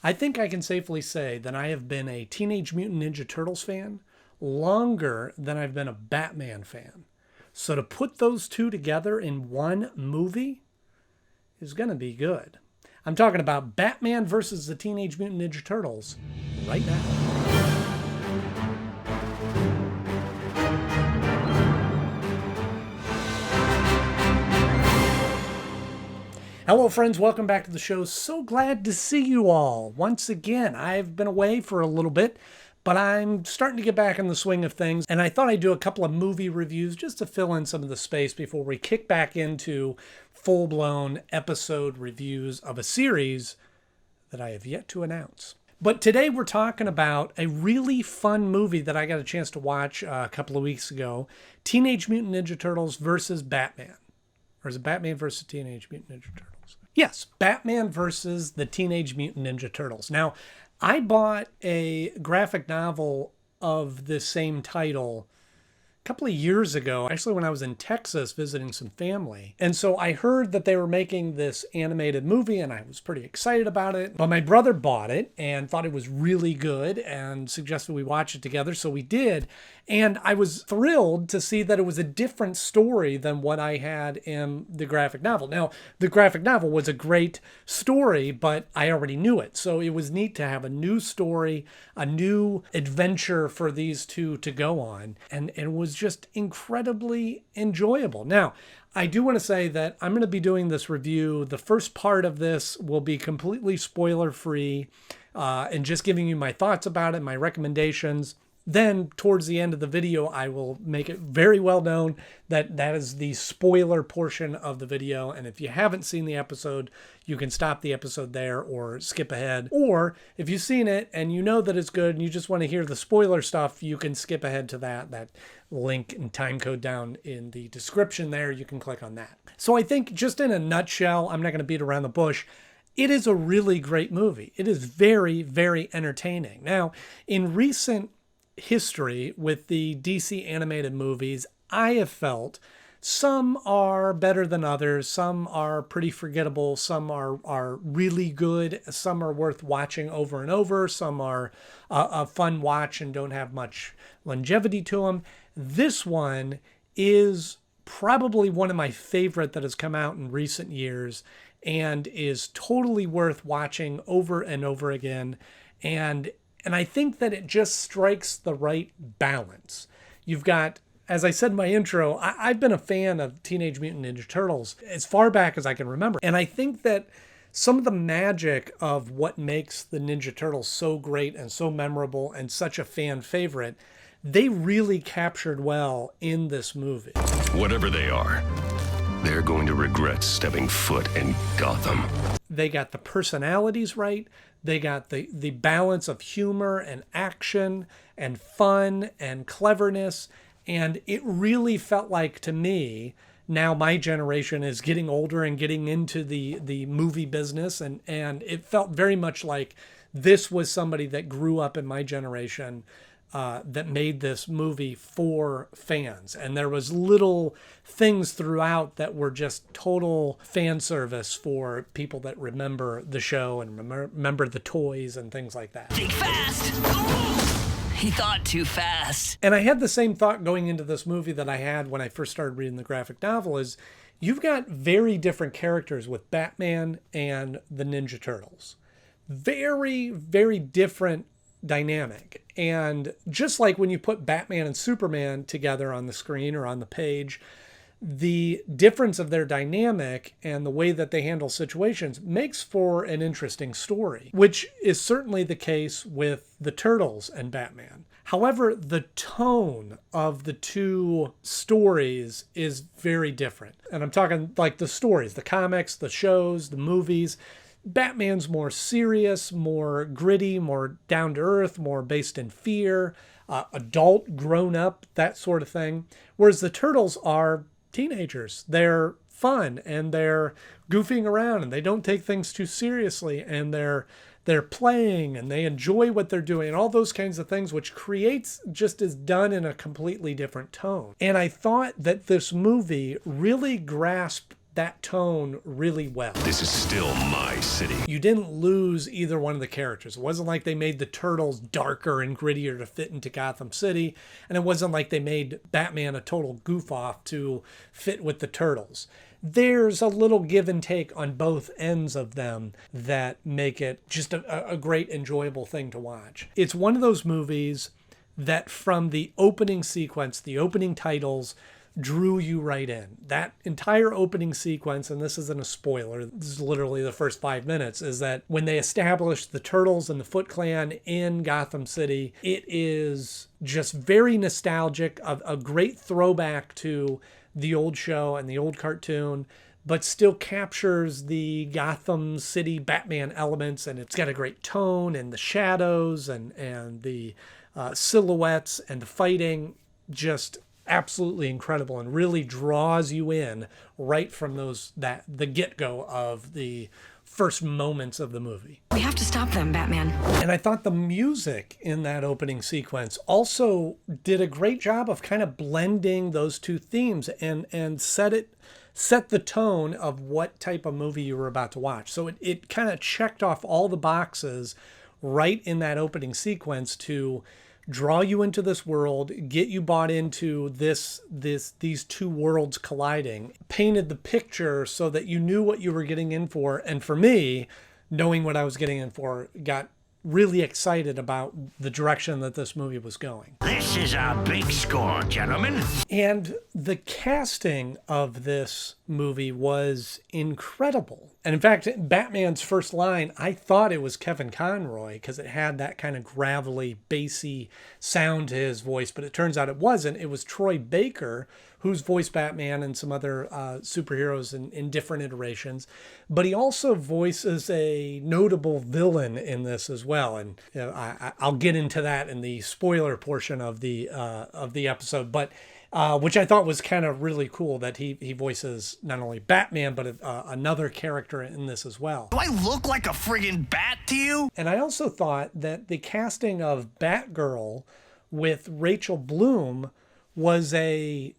I think I can safely say that I have been a Teenage Mutant Ninja Turtles fan longer than I've been a Batman fan. So to put those two together in one movie is going to be good. I'm talking about Batman versus the Teenage Mutant Ninja Turtles right now. Hello friends, welcome back to the show. So glad to see you all. Once again, I've been away for a little bit, but I'm starting to get back in the swing of things, and I thought I'd do a couple of movie reviews just to fill in some of the space before we kick back into full-blown episode reviews of a series that I have yet to announce. But today we're talking about a really fun movie that I got a chance to watch a couple of weeks ago, Teenage Mutant Ninja Turtles versus Batman. Or is it Batman versus Teenage Mutant Ninja Turtles? Yes, Batman versus the Teenage Mutant Ninja Turtles. Now, I bought a graphic novel of the same title a couple of years ago, actually when I was in Texas visiting some family. And so I heard that they were making this animated movie and I was pretty excited about it. But my brother bought it and thought it was really good and suggested we watch it together. So we did. And I was thrilled to see that it was a different story than what I had in the graphic novel. Now, the graphic novel was a great story, but I already knew it. So it was neat to have a new story, a new adventure for these two to go on. And it was just incredibly enjoyable. Now, I do want to say that I'm going to be doing this review. The first part of this will be completely spoiler-free and just giving you my thoughts about it, my recommendations. Then, towards the end of the video, I will make it very well known that that is the spoiler portion of the video. And if you haven't seen the episode, you can stop the episode there or skip ahead. Or if you've seen it and you know that it's good and you just want to hear the spoiler stuff, you can skip ahead to that link and time code down in the description there. You can click on that. So I think just in a nutshell, I'm not going to beat around the bush. It is a really great movie. It is very, very entertaining. Now, in recent history with the DC animated movies, I have felt some are better than others. Some are pretty forgettable. Some are really good. Some are worth watching over and over. Some are a fun watch and don't have much longevity to them. This one is probably one of my favorite that has come out in recent years and is totally worth watching over and over again. And I think that it just strikes the right balance. You've got, as I said in my intro, I've been a fan of Teenage Mutant Ninja Turtles as far back as I can remember. And I think that some of the magic of what makes the Ninja Turtles so great and so memorable and such a fan favorite, they really captured well in this movie. Whatever they are, they're going to regret stepping foot in Gotham. They got the personalities right. They got the balance of humor and action and fun and cleverness. And it really felt like, to me, now my generation is getting older and getting into the movie business. And it felt very much like this was somebody that grew up in my generation that made this movie for fans. And there was little things throughout that were just total fan service for people that remember the show and remember the toys and things like that. Think fast! Oh, he thought too fast. And I had the same thought going into this movie that I had when I first started reading the graphic novel is you've got very different characters with Batman and the Ninja Turtles. Very, very different dynamic. And just like when you put Batman and Superman together on the screen or on the page, the difference of their dynamic and the way that they handle situations makes for an interesting story, which is certainly the case with the Turtles and Batman. However, the tone of the two stories is very different. And I'm talking like the stories, the comics, the shows, the movies. Batman's more serious, more gritty, more down to earth, more based in fear, adult, grown up, that sort of thing. Whereas the Turtles are teenagers. They're fun and they're goofing around and they don't take things too seriously and they're playing and they enjoy what they're doing and all those kinds of things, which creates just is done in a completely different tone. And I thought that this movie really grasped that tone really well. This is still my city. You didn't lose either one of the characters. It wasn't like they made the Turtles darker and grittier to fit into Gotham City, and it wasn't like they made Batman a total goof off to fit with the Turtles. There's a little give and take on both ends of them that make it just a great, enjoyable thing to watch. It's one of those movies that from the opening sequence, the opening titles, drew you right in. That entire opening sequence, and this isn't a spoiler, this is literally the first 5 minutes, is that when they established the Turtles and the Foot Clan in Gotham City, it is just very nostalgic, a great throwback to the old show and the old cartoon, but still captures the Gotham City Batman elements, and it's got a great tone and the shadows and the silhouettes and the fighting, just absolutely incredible, and really draws you in right from the get-go of the first moments of the movie. We have to stop them, Batman. And I thought the music in that opening sequence also did a great job of kind of blending those two themes and set the tone of what type of movie you were about to watch. So it kind of checked off all the boxes right in that opening sequence to draw you into this world, get you bought into these two worlds colliding, painted the picture so that you knew what you were getting in for. And for me, knowing what I was getting in for, got really excited about the direction that this movie was going. This is a big score, gentlemen. And the casting of this movie was incredible. And in fact, Batman's first line, I thought it was Kevin Conroy because it had that kind of gravelly, bassy sound to his voice, but it turns out it wasn't. It was Troy Baker, who's voiced Batman and some other superheroes in different iterations. But he also voices a notable villain in this as well. And I'll get into that in the spoiler portion of the episode, but which I thought was kind of really cool that he voices not only Batman, but another character in this as well. Do I look like a friggin' bat to you? And I also thought that the casting of Batgirl with Rachel Bloom was a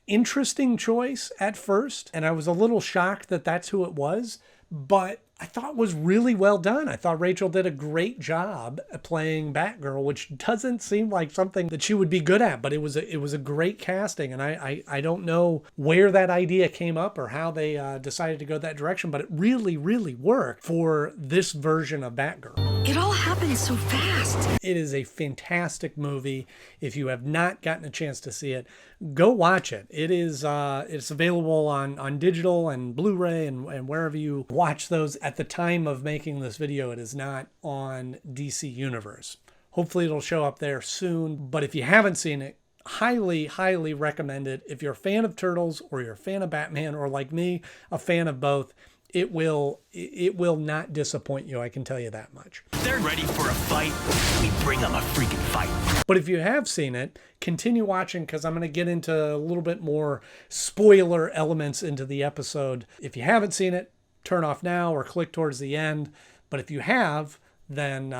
interesting choice at first, and I was a little shocked that that's who it was, but I thought was really well done. I thought Rachel did a great job at playing Batgirl, which doesn't seem like something that she would be good at, but it was a great casting, and I don't know where that idea came up or how they decided to go that direction, but it really, really worked for this version of Batgirl. It all happened so fast. It is a fantastic movie. If you have not gotten a chance to see it, go watch it. It's available on digital and Blu-ray and wherever you watch those. At the time of making this video, it is not on DC Universe. Hopefully it'll show up there soon. But if you haven't seen it, highly, highly recommend it. If you're a fan of Turtles or you're a fan of Batman, or like me, a fan of both, it will not disappoint you. I can tell you that much. They're ready for a fight. We bring them a freaking fight. But if you have seen it, continue watching, because I'm going to get into a little bit more spoiler elements into the episode. If you haven't seen it, turn off now or click towards the end. But if you have, then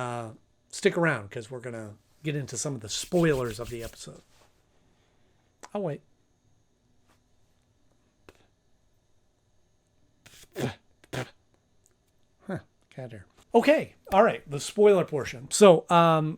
stick around, because we're going to get into some of the spoilers of the episode. I'll wait. Cat hair. Okay, all right, the spoiler portion. So,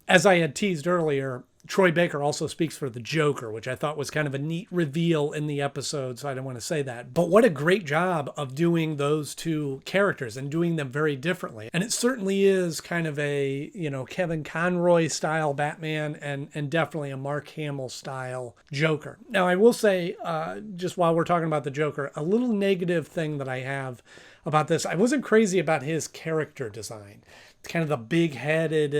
as I had teased earlier, Troy Baker also speaks for the Joker, which I thought was kind of a neat reveal in the episode, so I don't want to say that. But what a great job of doing those two characters and doing them very differently. And it certainly is kind of a, Kevin Conroy style Batman and definitely a Mark Hamill style Joker. Now, I will say, just while we're talking about the Joker, a little negative thing that I have about this, I wasn't crazy about his character design. Kind of the big-headed,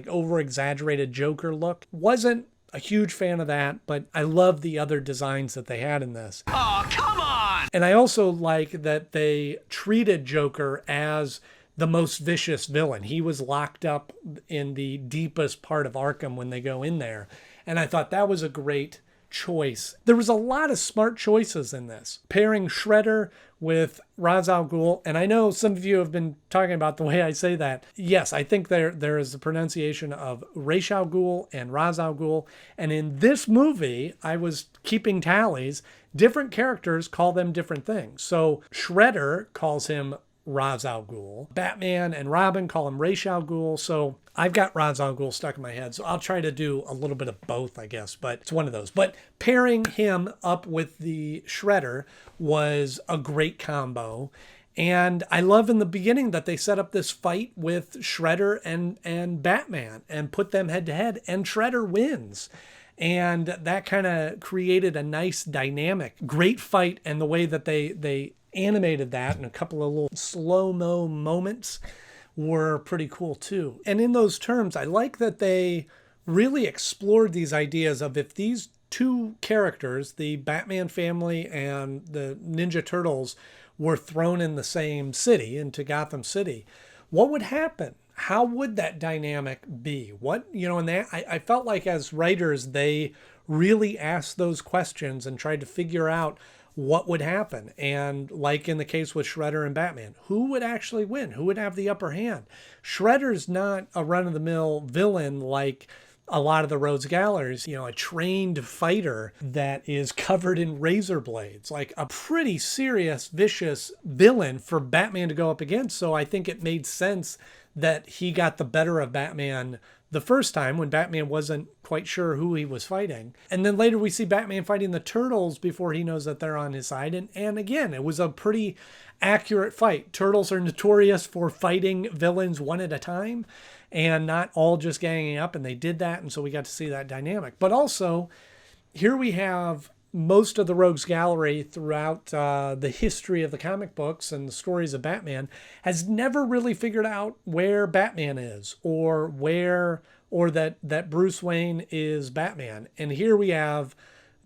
over-exaggerated Joker look. Wasn't a huge fan of that, but I love the other designs that they had in this. Oh, come on! And I also like that they treated Joker as the most vicious villain. He was locked up in the deepest part of Arkham when they go in there. And I thought that was a great choice. There was a lot of smart choices in this. Pairing Shredder with Ra's al Ghul, and I know some of you have been talking about the way I say that. Yes, I think there is the pronunciation of Ra's al Ghul and Ra's al Ghul, and in this movie, I was keeping tallies. Different characters call them different things. So Shredder calls him Ra's al Ghul. Batman and Robin call him Ra's al Ghul. So I've got Ra's al Ghul stuck in my head. So I'll try to do a little bit of both, I guess. But it's one of those. But pairing him up with the Shredder was a great combo. And I love in the beginning that they set up this fight with Shredder and Batman and put them head to head. And Shredder wins. And that kind of created a nice dynamic. Great fight, and the way that they animated that and a couple of little slow-mo moments were pretty cool too. And in those terms, I like that they really explored these ideas of if these two characters, the Batman family and the Ninja Turtles, were thrown in the same city, into Gotham City, what would happen? How would that dynamic be? And I felt like as writers, they really asked those questions and tried to figure out what would happen. And like in the case with Shredder and Batman, who would actually win? Who would have the upper hand? Shredder's not a run-of-the-mill villain like a lot of the Rogues Galleries, a trained fighter that is covered in razor blades, like a pretty serious, vicious villain for Batman to go up against. So I think it made sense that he got the better of Batman the first time when Batman wasn't quite sure who he was fighting. And then later we see Batman fighting the Turtles before he knows that they're on his side. And again, it was a pretty accurate fight. Turtles are notorious for fighting villains one at a time and not all just ganging up. And they did that. And so we got to see that dynamic. But also, here we have most of the Rogues Gallery throughout the history of the comic books and the stories of Batman has never really figured out where Batman is or that Bruce Wayne is Batman. And here we have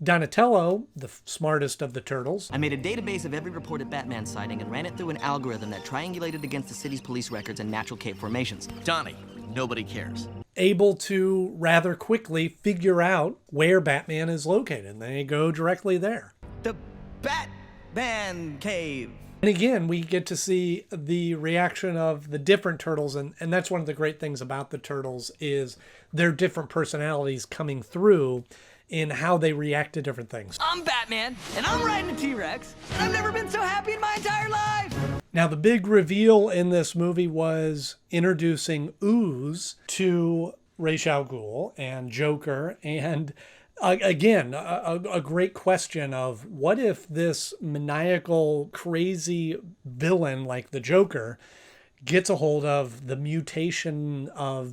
Donatello, the smartest of the Turtles. I made a database of every reported Batman sighting and ran it through an algorithm that triangulated against the city's police records and natural cape formations. Donnie, nobody cares. Able to rather quickly figure out where Batman is located. And they go directly there. The Batman cave. And again, we get to see the reaction of the different Turtles. And that's one of the great things about the Turtles is their different personalities coming through in how they react to different things. I'm Batman, and I'm riding a T-Rex, and I've never been so happy in my entire life! Now, the big reveal in this movie was introducing Ooze to Ra's al Ghul and Joker. And again, a great question of what if this maniacal, crazy villain like the Joker gets a hold of the mutation of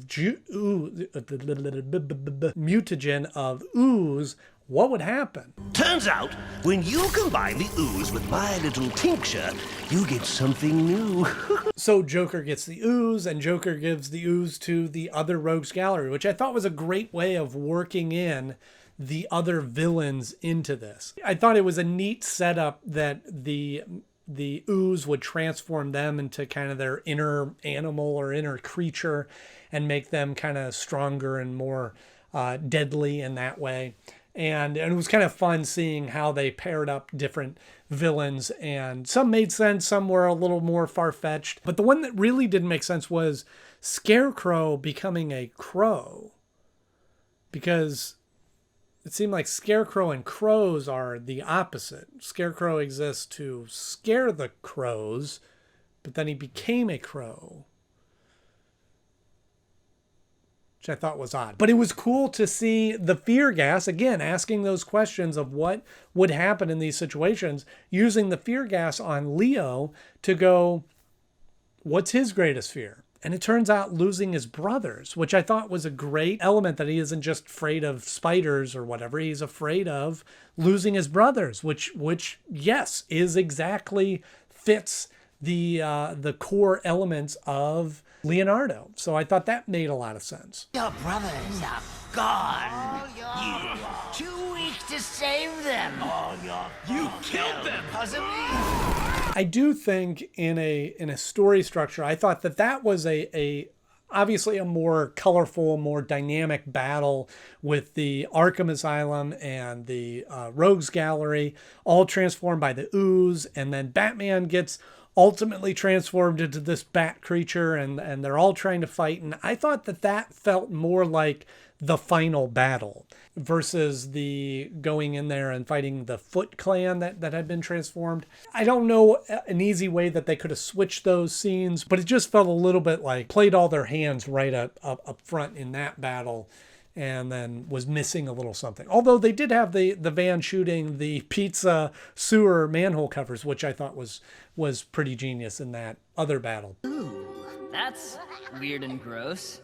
mutagen of Ooze, what would happen? Turns out, when you combine the ooze with my little tincture, you get something new. So Joker gets the ooze, and Joker gives the ooze to the other Rogues Gallery, which I thought was a great way of working in the other villains into this. I thought it was a neat setup that the ooze would transform them into kind of their inner animal or inner creature and make them kind of stronger and more deadly in that way. And it was kind of fun seeing how they paired up different villains, and some made sense, some were a little more far-fetched. But the one that really didn't make sense was Scarecrow becoming a crow, because it seemed like Scarecrow and crows are the opposite. Scarecrow exists to scare the crows, but then he became a crow, which I thought was odd. But it was cool to see the fear gas, again, asking those questions of what would happen in these situations, using the fear gas on Leo to go, what's his greatest fear? And it turns out losing his brothers, which I thought was a great element, that he isn't just afraid of spiders or whatever. He's afraid of losing his brothers, which yes, is exactly fits the core elements of Leonardo. So I thought that made a lot of sense. Your brothers are gone. You're too weak to save them. You killed them! Because of me. I do think in a story structure, I thought that was a obviously a more colorful, more dynamic battle with the Arkham Asylum and the Rogues Gallery, all transformed by the ooze. And then Batman gets ultimately transformed into this bat creature, and they're all trying to fight. And I thought that felt more like the final battle versus the going in there and fighting the Foot Clan that had been transformed. I don't know an easy way that they could have switched those scenes, but it just felt a little bit like played all their hands right up front in that battle, and then was missing a little something. Although they did have the van shooting the pizza sewer manhole covers, which I thought was pretty genius in that other battle. That's weird and gross.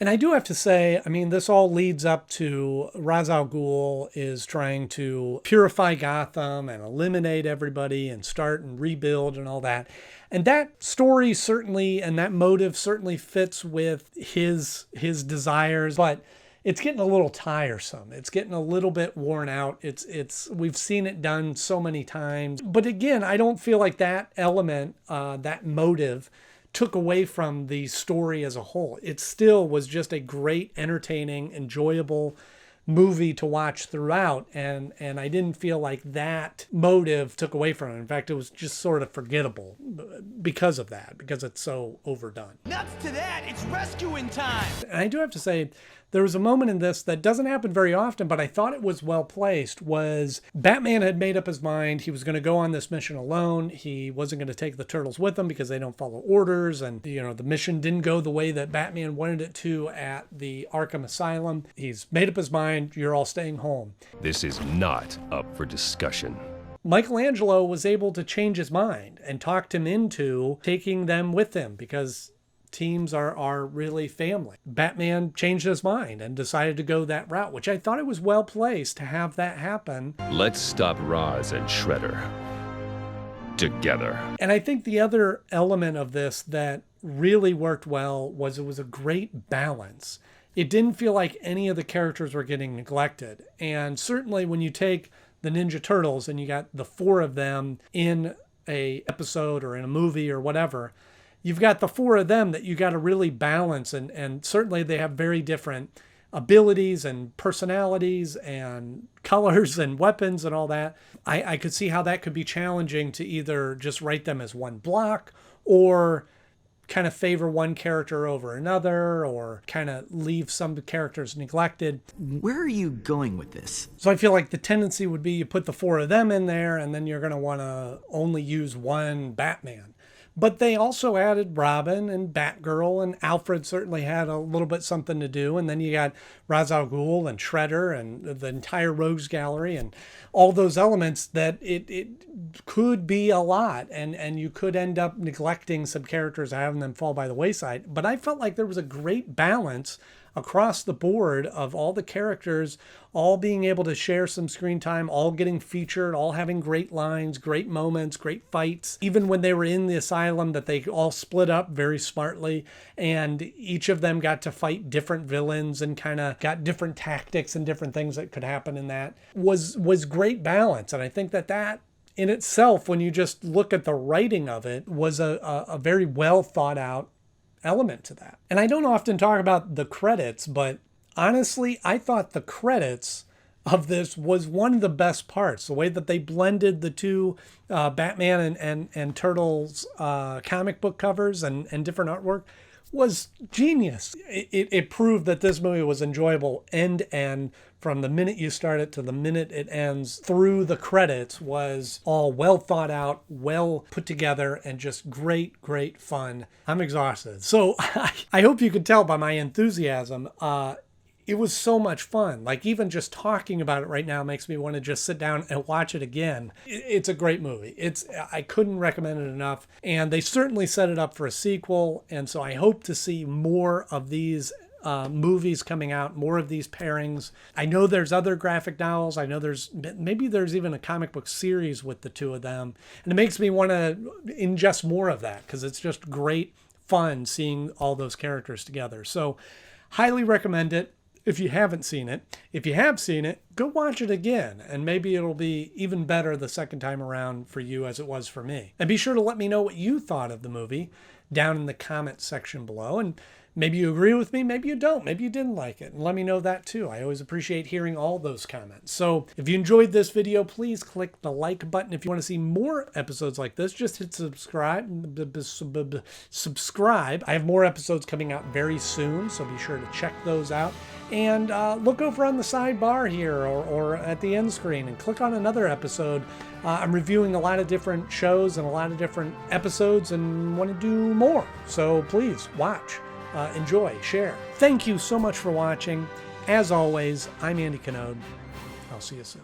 And I do have to say, I mean, this all leads up to Ra's al Ghul is trying to purify Gotham and eliminate everybody and start and rebuild and all that. And that story certainly, and that motive certainly fits with his desires, but it's getting a little tiresome. It's getting a little bit worn out. We've seen it done so many times. But again, I don't feel like that element, that motive, took away from the story as a whole. It still was just a great, entertaining, enjoyable movie to watch throughout, and I didn't feel like that motive took away from it. In fact, it was just sort of forgettable because of that, because it's so overdone. Nuts to that! It's rescuing time! And I do have to say, there was a moment in this that doesn't happen very often, but I thought it was well placed, was Batman had made up his mind. He was going to go on this mission alone. He wasn't going to take the Turtles with him because they don't follow orders. And, the mission didn't go the way that Batman wanted it to at the Arkham Asylum. He's made up his mind. You're all staying home. This is not up for discussion. Michelangelo was able to change his mind and talked him into taking them with him because teams are really family. Batman changed his mind and decided to go that route, which I thought it was well placed to have that happen. Let's stop Roz and Shredder together. And I think the other element of this that really worked well was it was a great balance. It didn't feel like any of the characters were getting neglected. And certainly when you take the Ninja Turtles and you got the four of them in a episode or in a movie or whatever, you've got the four of them that you got to really balance. And certainly they have very different abilities and personalities and colors and weapons and all that. I could see how that could be challenging to either just write them as one block or kind of favor one character over another or kind of leave some characters neglected. Where are you going with this? So I feel like the tendency would be you put the four of them in there and then you're going to want to only use one Batman. But they also added Robin and Batgirl, and Alfred certainly had a little bit something to do. And then you got Ra's al Ghul and Shredder and the entire Rogues Gallery and all those elements that it could be a lot. And you could end up neglecting some characters, having them fall by the wayside. But I felt like there was a great balance across the board of all the characters, all being able to share some screen time, all getting featured, all having great lines, great moments, great fights. Even when they were in the asylum, that they all split up very smartly, and each of them got to fight different villains and kind of got different tactics and different things that could happen in that was great balance. And I think that in itself, when you just look at the writing of it, was a very well thought out element to that. And I don't often talk about the credits, but honestly, I thought the credits of this was one of the best parts. The way that they blended the two Batman and Turtles comic book covers and different artwork was genius. It proved that this movie was enjoyable end to end. From the minute you start it to the minute it ends, through the credits, was all well thought out, well put together, and just great, great fun. I'm exhausted. So I hope you could tell by my enthusiasm. It was so much fun. Like, even just talking about it right now makes me want to just sit down and watch it again. It's a great movie. I couldn't recommend it enough. And they certainly set it up for a sequel. And so I hope to see more of these movies coming out, more of these pairings. I know there's other graphic novels. I know maybe there's even a comic book series with the two of them. And it makes me want to ingest more of that because it's just great fun seeing all those characters together. So highly recommend it if you haven't seen it. If you have seen it, go watch it again, and maybe it'll be even better the second time around for you as it was for me. And be sure to let me know what you thought of the movie down in the comment section below. And maybe you agree with me, maybe you don't, maybe you didn't like it. And let me know that too. I always appreciate hearing all those comments. So if you enjoyed this video, please click the like button. If you want to see more episodes like this, just hit subscribe. Subscribe. I have more episodes coming out very soon, so be sure to check those out. And look over on the sidebar here or at the end screen and click on another episode. I'm reviewing a lot of different shows and a lot of different episodes and want to do more. So please watch. Enjoy, share. Thank you so much for watching. As always, I'm Andy Knode. I'll see you soon.